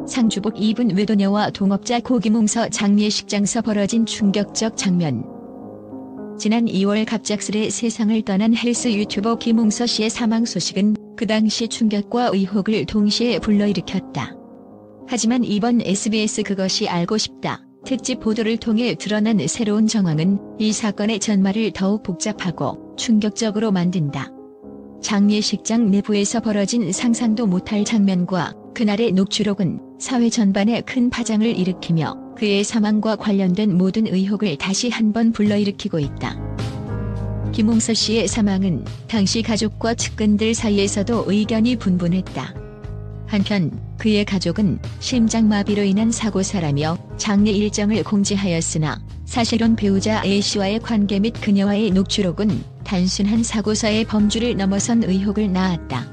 상주복 입은 외도녀와 동업자 고김웅서 장례식장서 벌어진 충격적 장면. 지난 2월 갑작스레 세상을 떠난 헬스 유튜버 김웅서 씨의 사망 소식은 그 당시 충격과 의혹을 동시에 불러일으켰다. 하지만 이번 SBS 그것이 알고 싶다 특집 보도를 통해 드러난 새로운 정황은 이 사건의 전말을 더욱 복잡하고 충격적으로 만든다. 장례식장 내부에서 벌어진 상상도 못할 장면과 그날의 녹취록은 사회 전반에 큰 파장을 일으키며 그의 사망과 관련된 모든 의혹을 다시 한번 불러일으키고 있다. 김웅서 씨의 사망은 당시 가족과 측근들 사이에서도 의견이 분분했다. 한편 그의 가족은 심장마비로 인한 사고사라며 장례 일정을 공지하였으나 사실은 배우자 A씨와의 관계 및 그녀와의 녹취록은 단순한 사고사의 범주를 넘어선 의혹을 낳았다.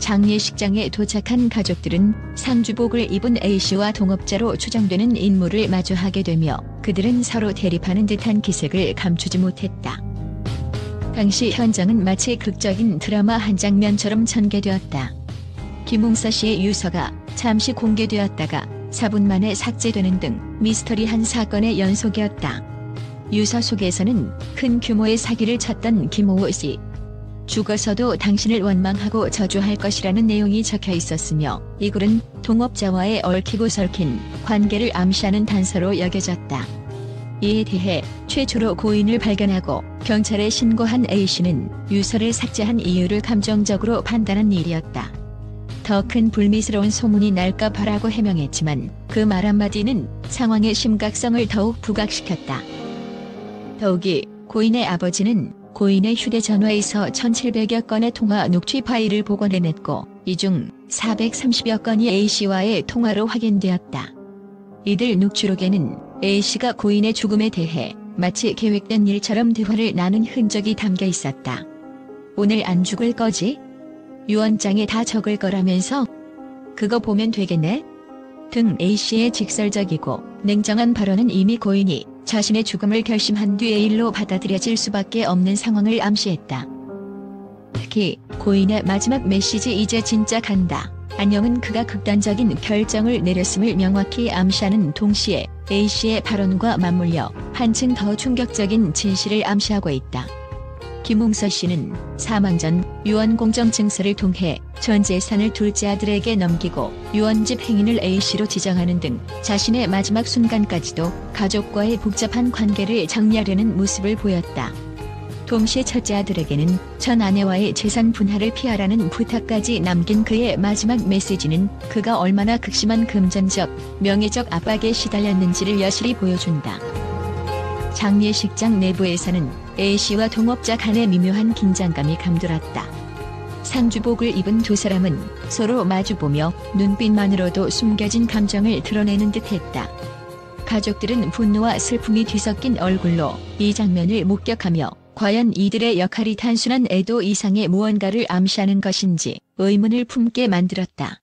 장례식장에 도착한 가족들은 상주복을 입은 A씨와 동업자로 추정되는 인물을 마주하게 되며 그들은 서로 대립하는 듯한 기색을 감추지 못했다. 당시 현장은 마치 극적인 드라마 한 장면처럼 전개되었다. 김웅서 씨의 유서가 잠시 공개되었다가 4분 만에 삭제되는 등 미스터리한 사건의 연속이었다. 유서 속에서는 큰 규모의 사기를 쳤던 김오호 씨. 죽어서도 당신을 원망하고 저주할 것이라는 내용이 적혀 있었으며 이 글은 동업자와의 얽히고 설킨 관계를 암시하는 단서로 여겨졌다. 이에 대해 최초로 고인을 발견하고 경찰에 신고한 A씨는 유서를 삭제한 이유를 감정적으로 판단한 일이었다. 더 큰 불미스러운 소문이 날까 봐라고 해명했지만 그 말 한마디는 상황의 심각성을 더욱 부각시켰다. 더욱이 고인의 아버지는 고인의 휴대전화에서 1700여 건의 통화 녹취 파일을 복원해냈고 이 중 430여 건이 A씨와의 통화로 확인되었다. 이들 녹취록에는 A씨가 고인의 죽음에 대해 마치 계획된 일처럼 대화를 나눈 흔적이 담겨 있었다. 오늘 안 죽을 거지? 유언장에 다 적을 거라면서? 그거 보면 되겠네? 등 A씨의 직설적이고 냉정한 발언은 이미 고인이 자신의 죽음을 결심한 뒤의 일로 받아들여질 수밖에 없는 상황을 암시했다. 특히 고인의 마지막 메시지 "이제 진짜 간다. 안녕은" 그가 극단적인 결정을 내렸음을 명확히 암시하는 동시에 A씨의 발언과 맞물려 한층 더 충격적인 진실을 암시하고 있다. 김웅서 씨는 사망 전 유언 공정 증서를 통해 전 재산을 둘째 아들에게 넘기고 유언집 행인을 A씨로 지정하는 등 자신의 마지막 순간까지도 가족과의 복잡한 관계를 정리하려는 모습을 보였다. 동시에 첫째 아들에게는 전 아내와의 재산 분할을 피하라는 부탁까지 남긴 그의 마지막 메시지는 그가 얼마나 극심한 금전적, 명예적 압박에 시달렸는지를 여실히 보여준다. 장례식장 내부에서는 A씨와 동업자 간의 미묘한 긴장감이 감돌았다. 상주복을 입은 두 사람은 서로 마주보며 눈빛만으로도 숨겨진 감정을 드러내는 듯했다. 가족들은 분노와 슬픔이 뒤섞인 얼굴로 이 장면을 목격하며 과연 이들의 역할이 단순한 애도 이상의 무언가를 암시하는 것인지 의문을 품게 만들었다.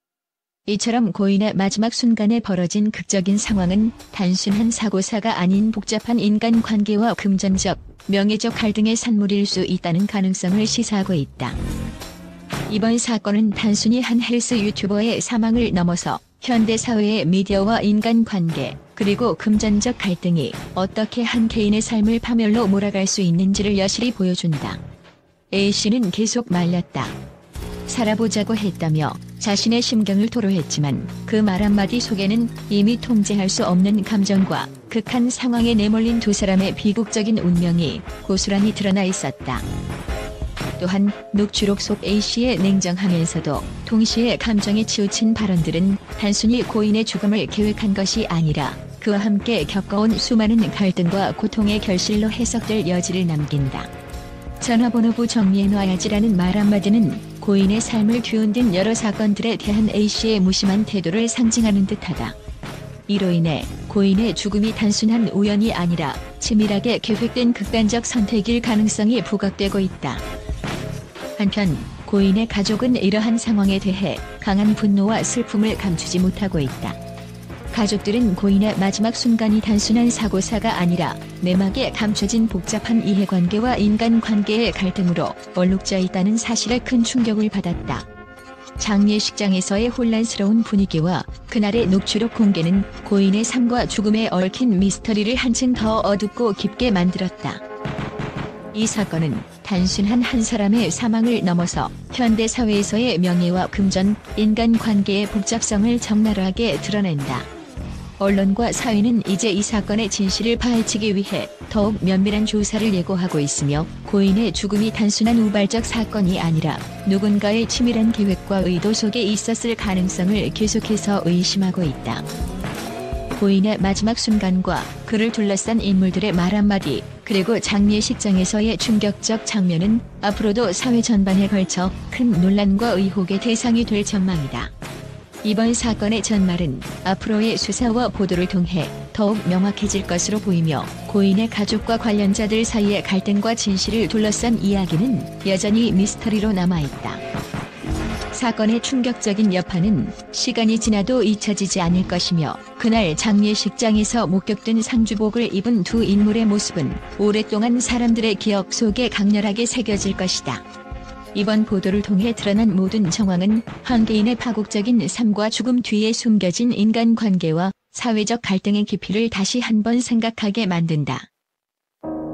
이처럼 고인의 마지막 순간에 벌어진 극적인 상황은 단순한 사고사가 아닌 복잡한 인간관계와 금전적, 명예적 갈등의 산물일 수 있다는 가능성을 시사하고 있다. 이번 사건은 단순히 한 헬스 유튜버의 사망을 넘어서 현대사회의 미디어와 인간관계, 그리고 금전적 갈등이 어떻게 한 개인의 삶을 파멸로 몰아갈 수 있는지를 여실히 보여준다. A씨는 계속 말렸다. 살아보자고 했다며 자신의 심경을 토로했지만 그 말 한마디 속에는 이미 통제할 수 없는 감정과 극한 상황에 내몰린 두 사람의 비극적인 운명이 고스란히 드러나 있었다. 또한 녹취록 속 A씨의 냉정하면서도 동시에 감정에 치우친 발언들은 단순히 고인의 죽음을 계획한 것이 아니라 그와 함께 겪어온 수많은 갈등과 고통의 결실로 해석될 여지를 남긴다. 전화번호부 정리해놔야지라는 말 한마디는 고인의 삶을 뒤흔든 여러 사건들에 대한 A씨의 무심한 태도를 상징하는 듯하다. 이로 인해 고인의 죽음이 단순한 우연이 아니라 치밀하게 계획된 극단적 선택일 가능성이 부각되고 있다. 한편 고인의 가족은 이러한 상황에 대해 강한 분노와 슬픔을 감추지 못하고 있다. 가족들은 고인의 마지막 순간이 단순한 사고사가 아니라 내막에 감춰진 복잡한 이해관계와 인간관계의 갈등으로 얼룩져 있다는 사실에 큰 충격을 받았다. 장례식장에서의 혼란스러운 분위기와 그날의 녹취록 공개는 고인의 삶과 죽음에 얽힌 미스터리를 한층 더 어둡고 깊게 만들었다. 이 사건은 단순한 한 사람의 사망을 넘어서 현대 사회에서의 명예와 금전, 인간관계의 복잡성을 적나라하게 드러낸다. 언론과 사회는 이제 이 사건의 진실을 파헤치기 위해 더욱 면밀한 조사를 예고하고 있으며 고인의 죽음이 단순한 우발적 사건이 아니라 누군가의 치밀한 계획과 의도 속에 있었을 가능성을 계속해서 의심하고 있다. 고인의 마지막 순간과 그를 둘러싼 인물들의 말 한마디, 그리고 장례식장에서의 충격적 장면은 앞으로도 사회 전반에 걸쳐 큰 논란과 의혹의 대상이 될 전망이다. 이번 사건의 전말은 앞으로의 수사와 보도를 통해 더욱 명확해질 것으로 보이며 고인의 가족과 관련자들 사이의 갈등과 진실을 둘러싼 이야기는 여전히 미스터리로 남아있다. 사건의 충격적인 여파는 시간이 지나도 잊혀지지 않을 것이며 그날 장례식장에서 목격된 상주복을 입은 두 인물의 모습은 오랫동안 사람들의 기억 속에 강렬하게 새겨질 것이다. 이번 보도를 통해 드러난 모든 정황은 한 개인의 파국적인 삶과 죽음 뒤에 숨겨진 인간관계와 사회적 갈등의 깊이를 다시 한번 생각하게 만든다.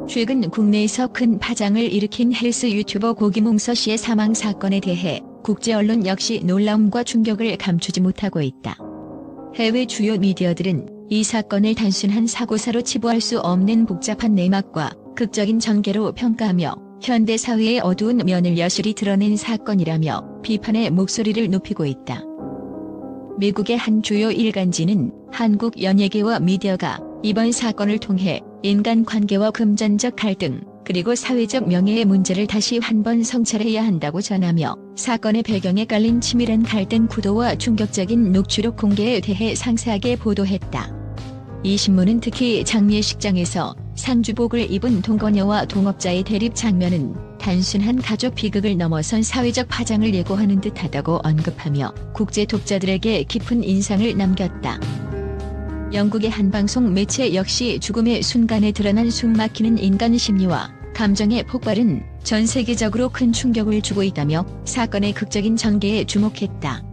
최근 국내에서 큰 파장을 일으킨 헬스 유튜버 고기몽서 씨의 사망 사건에 대해 국제 언론 역시 놀라움과 충격을 감추지 못하고 있다. 해외 주요 미디어들은 이 사건을 단순한 사고사로 치부할 수 없는 복잡한 내막과 극적인 전개로 평가하며 현대 사회의 어두운 면을 여실히 드러낸 사건이라며 비판의 목소리를 높이고 있다. 미국의 한 주요 일간지는 한국 연예계와 미디어가 이번 사건을 통해 인간관계와 금전적 갈등, 그리고 사회적 명예의 문제를 다시 한번 성찰해야 한다고 전하며 사건의 배경에 깔린 치밀한 갈등 구도와 충격적인 녹취록 공개에 대해 상세하게 보도했다. 이 신문은 특히 장례식장에서 상주복을 입은 동거녀와 동업자의 대립 장면은 단순한 가족 비극을 넘어선 사회적 파장을 예고하는 듯하다고 언급하며 국제 독자들에게 깊은 인상을 남겼다. 영국의 한 방송 매체 역시 죽음의 순간에 드러난 숨막히는 인간 심리와 감정의 폭발은 전 세계적으로 큰 충격을 주고 있다며 사건의 극적인 전개에 주목했다.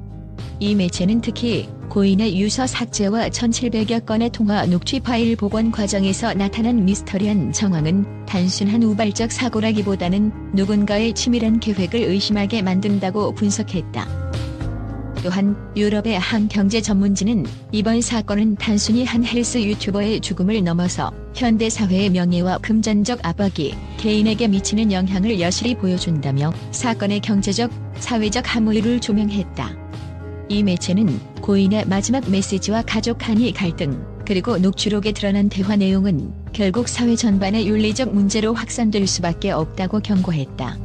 이 매체는 특히 고인의 유서 삭제와 1700여 건의 통화 녹취 파일 복원 과정에서 나타난 미스터리한 정황은 단순한 우발적 사고라기보다는 누군가의 치밀한 계획을 의심하게 만든다고 분석했다. 또한 유럽의 한 경제 전문지는 이번 사건은 단순히 한 헬스 유튜버의 죽음을 넘어서 현대 사회의 명예와 금전적 압박이 개인에게 미치는 영향을 여실히 보여준다며 사건의 경제적, 사회적 함의를 조명했다. 이 매체는 고인의 마지막 메시지와 가족 간의 갈등, 그리고 녹취록에 드러난 대화 내용은 결국 사회 전반의 윤리적 문제로 확산될 수밖에 없다고 경고했다.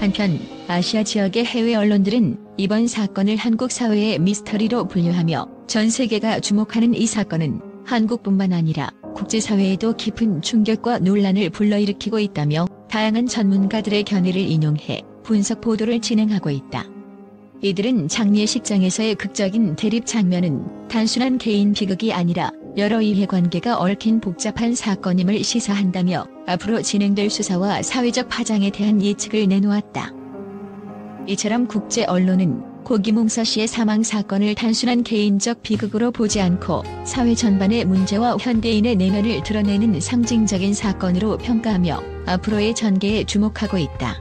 한편 아시아 지역의 해외 언론들은 이번 사건을 한국 사회의 미스터리로 분류하며 전 세계가 주목하는 이 사건은 한국뿐만 아니라 국제사회에도 깊은 충격과 논란을 불러일으키고 있다며 다양한 전문가들의 견해를 인용해 분석 보도를 진행하고 있다. 이들은 장례식장에서의 극적인 대립 장면은 단순한 개인 비극이 아니라 여러 이해관계가 얽힌 복잡한 사건임을 시사한다며 앞으로 진행될 수사와 사회적 파장에 대한 예측을 내놓았다. 이처럼 국제 언론은 고기몽서 씨의 사망 사건을 단순한 개인적 비극으로 보지 않고 사회 전반의 문제와 현대인의 내면을 드러내는 상징적인 사건으로 평가하며 앞으로의 전개에 주목하고 있다.